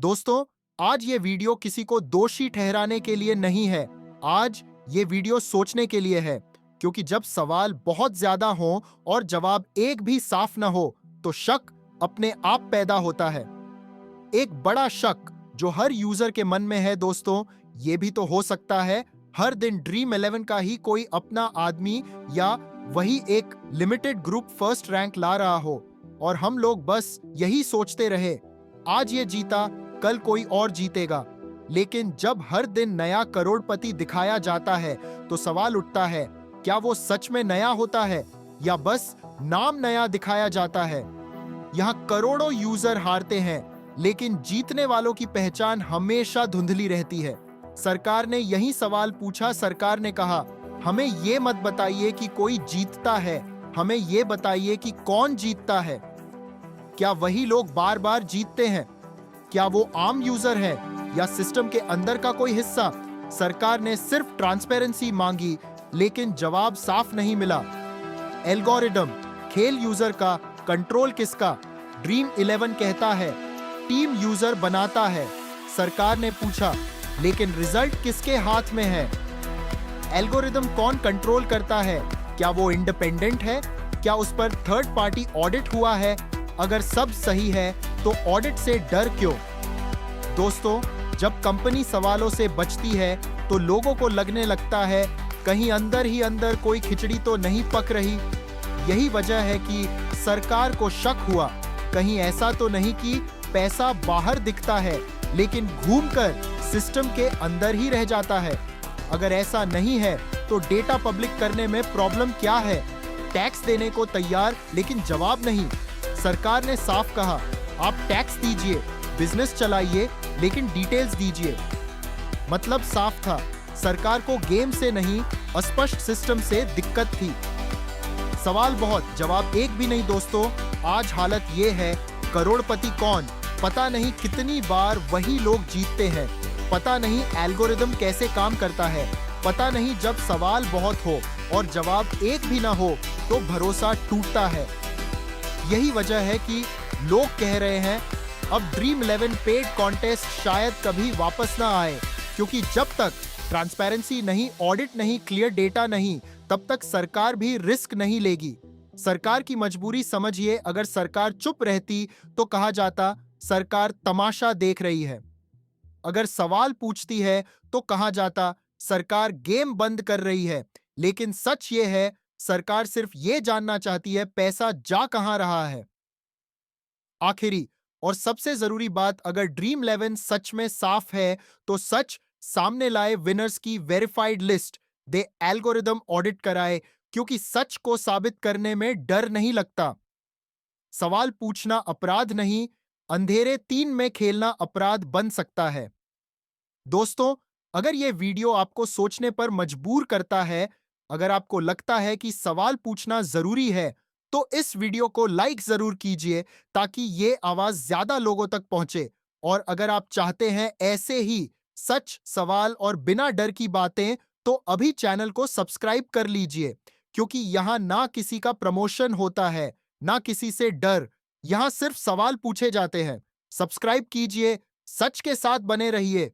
दोस्तों, आज ये वीडियो किसी को दोषी ठहराने के लिए नहीं है। आज ये वीडियो सोचने के लिए है, क्योंकि जब सवाल बहुत ज्यादा हो और जवाब एक भी साफ ना हो, तो शक अपने आप पैदा होता है। एक बड़ा शक जो हर यूजर के मन में है दोस्तों, ये भी तो हो सकता है हर दिन ड्रीम 11 का ही कोई अपना आदमी या वही एक लिमिटेड ग्रुप फर्स्ट रैंक ला रहा हो और हम लोग बस यही सोचते रहे, आज ये जीता, कल कोई और जीतेगा। लेकिन जब हर दिन नया करोड़पति दिखाया जाता है तो सवाल उठता है, क्या वो सच में नया होता है या बस नाम नया दिखाया जाता है। यहाँ करोड़ों यूजर हारते हैं, लेकिन जीतने वालों की पहचान हमेशा धुंधली रहती है। सरकार ने यही सवाल पूछा। सरकार ने कहा, हमें ये मत बताइए कि कोई जीतता है, हमें ये बताइए कि कौन जीतता है। क्या वही लोग बार बार जीतते हैं? क्या वो आम यूजर है या सिस्टम के अंदर का कोई हिस्सा? सरकार ने सिर्फ ट्रांसपेरेंसी मांगी, लेकिन जवाब साफ नहीं मिला। एल्गोरिदम, खेल यूजर का, कंट्रोल किसका? ड्रीम 11 कहता है टीम यूजर बनाता है। सरकार ने पूछा, लेकिन रिजल्ट किसके हाथ में है? एल्गोरिदम कौन कंट्रोल करता है? क्या वो इंडिपेंडेंट है? क्या उस पर थर्ड पार्टी ऑडिट हुआ है? अगर सब सही है तो ऑडिट से डर क्यों? दोस्तों, जब कंपनी सवालों से बचती है तो लोगों को लगने लगता है कहीं अंदर ही अंदर कोई खिचड़ी तो नहीं पक रही। यही वजह है कि सरकार को शक हुआ, कहीं ऐसा तो नहीं कि पैसा बाहर दिखता है लेकिन घूमकर सिस्टम के अंदर ही रह जाता है। अगर ऐसा नहीं है तो डेटा पब्लिक करने में प्रॉब्लम क्या है? टैक्स देने को तैयार लेकिन जवाब नहीं। सरकार ने साफ कहा, आप टैक्स दीजिए, बिजनेस चलाइए, लेकिन डिटेल्स दीजिए। मतलब साफ था, सरकार को गेम से नहीं, अस्पष्ट सिस्टम से दिक्कत थी। सवाल बहुत, जवाब एक भी नहीं। दोस्तों, आज हालत ये है, करोड़पति कौन? पता नहीं कितनी बार वही लोग जीतते हैं। पता नहीं एल्गोरिदम कैसे काम करता है। पता नहीं जब सवाल बहुत हो और जवाब एक भी ना हो तो भरोसा टूटता है। यही वजह है कि लोग कह रहे हैं अब ड्रीम 11 पेड कॉन्टेस्ट शायद कभी वापस ना आए, क्योंकि जब तक ट्रांसपेरेंसी नहीं, ऑडिट नहीं, क्लियर डेटा नहीं, तब तक सरकार भी रिस्क नहीं लेगी। सरकार की मजबूरी समझिए। अगर सरकार चुप रहती तो कहा जाता सरकार तमाशा देख रही है। अगर सवाल पूछती है तो कहा जाता सरकार गेम बंद कर रही है। लेकिन सच ये है, सरकार सिर्फ ये जानना चाहती है पैसा जा कहां रहा है। आखिरी और सबसे जरूरी बात, अगर ड्रीम 11 सच में साफ है तो सच सामने लाए, विनर्स की वेरीफाइड लिस्ट दे, एल्गोरिदम ऑडिट कराए, क्योंकि सच को साबित करने में डर नहीं लगता। सवाल पूछना अपराध नहीं, अंधेरे 3 में खेलना अपराध बन सकता है। दोस्तों, अगर यह वीडियो आपको सोचने पर मजबूर करता है, अगर आपको लगता है कि सवाल पूछना जरूरी है, तो इस वीडियो को लाइक जरूर कीजिए ताकि ये आवाज ज्यादा लोगों तक पहुंचे। और अगर आप चाहते हैं ऐसे ही सच, सवाल और बिना डर की बातें, तो अभी चैनल को सब्सक्राइब कर लीजिए, क्योंकि यहां ना किसी का प्रमोशन होता है, ना किसी से डर। यहां सिर्फ सवाल पूछे जाते हैं। सब्सक्राइब कीजिए, सच के साथ बने रहिए,